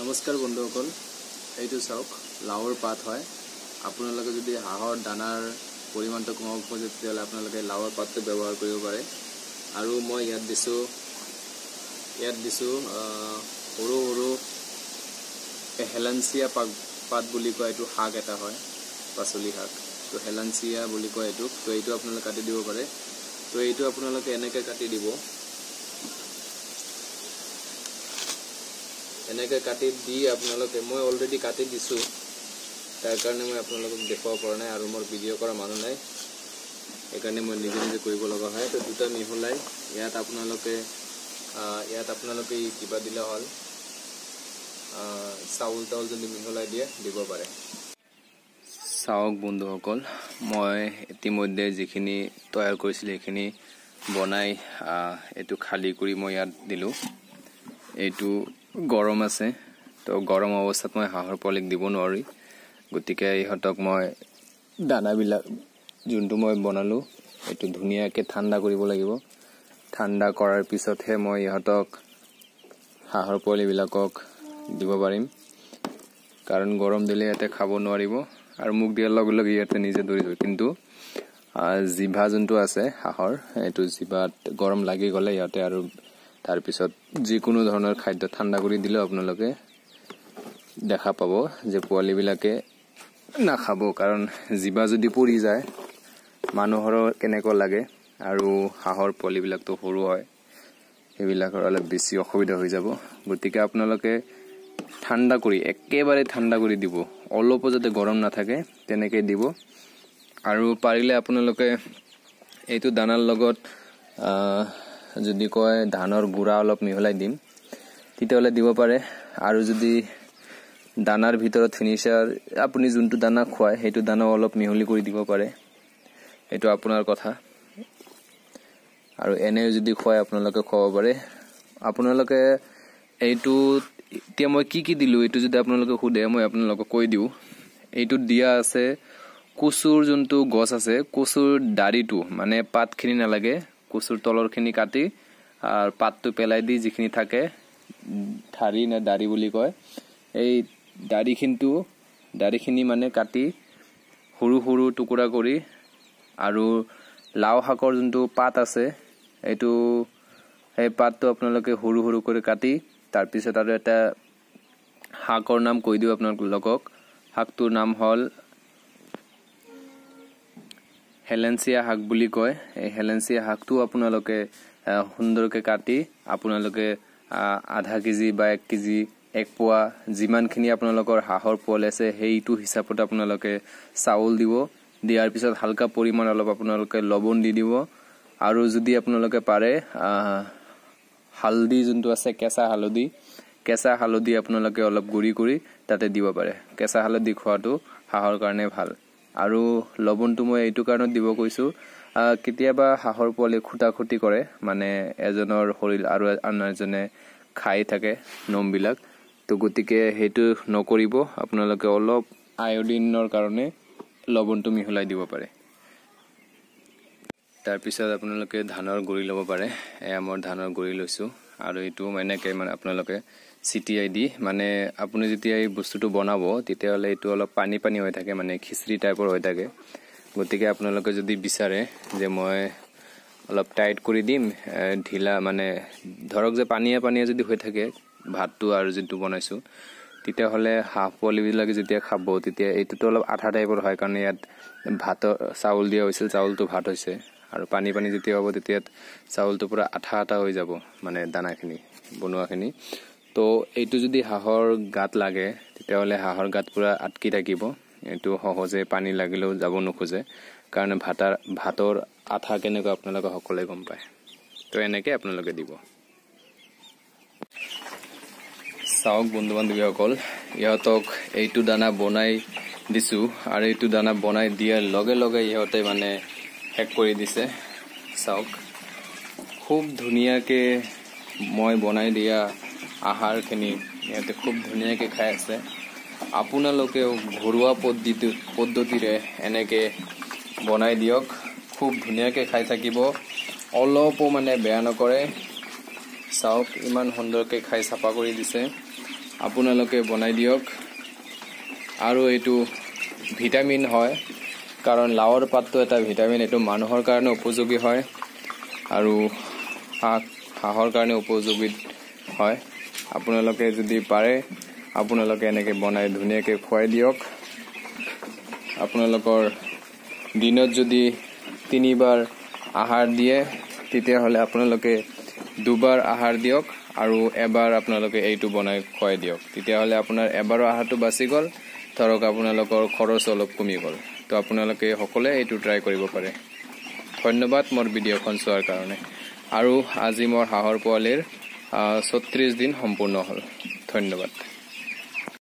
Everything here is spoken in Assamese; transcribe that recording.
নমস্কাৰ বন্ধুসকল, এইটো চাওক লাওৰ পাত হয়। আপোনালোকে যদি হাঁহৰ দানাৰ পৰিমাণটো কমাব খোজে তেতিয়াহ'লে আপোনালোকে লাওৰ পাতটো ব্যৱহাৰ কৰিব পাৰে। আৰু মই ইয়াত দিছোঁ সৰু সৰু হেলাঞ্চিয়া পাত বুলি কয়, এইটো শাক এটা হয়, পাচলি শাক। তো হেলাঞ্চিয়া বুলি কয় এইটোক। তো এইটো আপোনালোকে কাটি দিব পাৰে। তো এইটো আপোনালোকে এনেকৈ কাটি দিব, এনেকৈ কাটি দি আপোনালোকে, মই অলৰেডি কাটি দিছোঁ, তাৰ কাৰণে মই আপোনালোকক দেখুৱাব পৰা নাই আৰু মোৰ ভিডিঅ' কৰা মানুহ নাই, সেইকাৰণে মই নিজে নিজে কৰিব লগা হয়। তো দুটা মিহলাই ইয়াত আপোনালোকে কিবা দিলে হ'ল, চাউল যদি মিহলাই দিব পাৰে। চাওক বন্ধুসকল, মই ইতিমধ্যে যিখিনি তৈয়াৰ কৰিছিলোঁ সেইখিনি বনাই এইটো খালী কৰি মই ইয়াত দিলোঁ। এইটো গৰম আছে, তো গৰম অৱস্থাত মই হাঁহৰ পোৱালিক দিব নোৱাৰি, গতিকে ইহঁতক মই দানাবিলাক যোনটো মই বনালোঁ এইটো ধুনীয়াকৈ ঠাণ্ডা কৰিব লাগিব। ঠাণ্ডা কৰাৰ পিছতহে মই ইহঁতক হাঁহৰ পোৱালিবিলাকক দিব পাৰিম, কাৰণ গৰম দিলে ইয়াতে খাব নোৱাৰিব আৰু মুখ দিয়াৰ লগে লগে ইয়াতে নিজে দৌৰি যাব। কিন্তু জিভা যোনটো আছে হাঁহৰ, এইটো জিভাত গৰম লাগি গ'লে ইহঁতে আৰু তাৰপিছত যিকোনো ধৰণৰ খাদ্য ঠাণ্ডা কৰি দিলেও আপোনালোকে দেখা পাব যে পোৱালিবিলাকে নাখাব, কাৰণ জিভা যদি পৰি যায় মানুহৰো কেনেকুৱা লাগে। আৰু হাঁহৰ পোৱালিবিলাকতো সৰু হয়, সেইবিলাকৰ অলপ বেছি অসুবিধা হৈ যাব। গতিকে আপোনালোকে ঠাণ্ডা কৰি, একেবাৰে ঠাণ্ডা কৰি দিব, অলপো যাতে গৰম নাথাকে তেনেকৈ দিব। আৰু পাৰিলে আপোনালোকে এইটো দানাৰ লগত যদি কয় ধানৰ গুড়া অলপ মিহলাই দিম তেতিয়াহ'লে দিব পাৰে। আৰু যদি দানাৰ ভিতৰত ফিনিচাৰ আপুনি যোনটো দানা খুৱায় সেইটো দানাও অলপ মিহলি কৰি দিব পাৰে, এইটো আপোনাৰ কথা। আৰু এনেও যদি খুৱায় আপোনালোকে খুৱাব পাৰে। আপোনালোকে এইটো এতিয়া মই কি দিলোঁ এইটো যদি আপোনালোকে সোধে মই আপোনালোকক কৈ দিওঁ। এইটোত দিয়া আছে কচুৰ যোনটো গছ আছে, কচুৰ দাড়িটো, মানে পাতখিনি নালাগে, কচুৰ তলৰখিনি কাটি আৰু পাতটো পেলাই দি যিখিনি থাকে, ঠাৰি নে দাড়ি বুলি কয়, এই দাড়িখিনি মানে কাটি সৰু সৰু টুকুৰা কৰি, আৰু লাও শাকৰ যোনটো পাত আছে এইটো, সেই পাতটো আপোনালোকে সৰু সৰু কৰি কাটি, তাৰপিছত আৰু এটা শাকৰ নাম কৈ দিওঁ আপোনালোকক। শাকটোৰ নাম হ'ল হেলেঞ্চিয়া শাক বুলি কয়। এই হেলেঞ্চিয়া শাকটো আপোনালোকে সুন্দৰকৈ কাটি আপোনালোকে আধা কেজি বা 1 কেজি 1 পোৱা যিমানখিনি আপোনালোকৰ হাঁহৰ পোৱালি আছে সেইটো হিচাপত আপোনালোকে চাউল দিব। দিয়াৰ পিছত হালকা পৰিমাণ অলপ আপোনালোকে লৱণ দি দিব। আৰু যদি আপোনালোকে পাৰে হালধি যোনটো আছে, কেঁচা হালধি আপোনালোকে অলপ গুড়ি কৰি তাতে দিব পাৰে। কেঁচা হালধি খোৱাটো হাঁহৰ কাৰণে ভাল। আৰু লৱণটো মই এইটো কাৰণত দিব কৈছোঁ, কেতিয়াবা হাঁহৰ পোৱালি খুটি কৰে, মানে এজনৰ শৰীৰ আৰু আন এজনে খাই থাকে নোমবিলাক, তো গতিকে সেইটো নকৰিব। আপোনালোকে অলপ আয়ডিনৰ কাৰণে লৱণটো মিহলাই দিব পাৰে। তাৰপিছত আপোনালোকে ধানৰ গুড়ি ল'ব পাৰে। এয়া মই ধানৰ গুড়ি লৈছোঁ, আৰু এইটো এনেকৈ মানে আপোনালোকে চিটিয়াই দি, মানে আপুনি যেতিয়া এই বস্তুটো বনাব তেতিয়াহ'লে এইটো অলপ পানী হৈ থাকে, মানে খিচিৰি টাইপৰ হৈ থাকে। গতিকে আপোনালোকে যদি বিচাৰে যে মই অলপ টাইট কৰি দিম, ঢিলা, মানে ধৰক যে পানীয়া যদি হৈ থাকে ভাতটো আৰু যোনটো বনাইছোঁ, তেতিয়াহ'লে হাঁহ পোৱালিবিলাকে যেতিয়া খাব তেতিয়া এইটোতো অলপ আঠা টাইপৰ হয়, কাৰণ ইয়াত চাউল দিয়া হৈছিল, চাউলটো ভাত হৈছে। আৰু পানী যেতিয়া হ'ব তেতিয়া চাউলটো পূৰা আঠা হৈ যাব, মানে দানাখিনি বনোৱাখিনি। তো এইটো যদি হাঁহৰ গাত লাগে তেতিয়াহ'লে হাঁহৰ গাত পূৰা আটকি থাকিব, এইটো সহজে পানী লাগিলেও যাব নোখোজে, কাৰণ ভাতৰ আঠা কেনেকুৱা আপোনালোকে সকলোৱে গম পায়। তো এনেকৈ আপোনালোকে দিব। চাওক বন্ধু বান্ধৱীসকল, ইহঁতক এইটো দানা বনাই দিছোঁ, আৰু এইটো দানা বনাই দিয়াৰ লগে লগে ইহঁতে মানে শেষ কৰি দিছে। চাওক খুব ধুনীয়াকৈ মই বনাই দিয়া আহাৰখিনি ইহঁতে খুব ধুনীয়াকৈ খাই আছে। আপোনালোকেও ঘৰুৱা পদ্ধতিৰে এনেকৈ বনাই দিয়ক, খুব ধুনীয়াকৈ খাই থাকিব, অলপো মানে বেয়া নকৰে। চাওক ইমান সুন্দৰকৈ খাই চাফা কৰি দিছে। আপোনালোকে বনাই দিয়ক। আৰু এইটো ভিটামিন হয়, কাৰণ লাওৰ পাতটো এটা ভিটামিন, এইটো মানুহৰ কাৰণে উপযোগী হয় আৰু হাঁহৰ কাৰণে উপযোগী হয়। আপোনালোকে যদি পাৰে আপোনালোকে এনেকৈ বনাই ধুনীয়াকৈ খুৱাই দিয়ক। আপোনালোকৰ দিনত যদি 3 বাৰ আহাৰ দিয়ে তেতিয়াহ'লে আপোনালোকে 2 বাৰ আহাৰ দিয়ক আৰু এবাৰ আপোনালোকে এইটো বনাই খুৱাই দিয়ক। তেতিয়াহ'লে আপোনাৰ এবাৰৰ আহাৰটো বাচি গ'ল, ধৰক আপোনালোকৰ খৰচ অলপ কমি গ'ল। তো আপোনালোকে সকলোৱে এইটো ট্ৰাই কৰিব পাৰে। ধন্যবাদ মোৰ ভিডিঅ'খন চোৱাৰ কাৰণে। আৰু আজি মোৰ হাঁহৰ পোৱালিৰ 36 দিন সম্পূৰ্ণ হ'ল। ধন্যবাদ।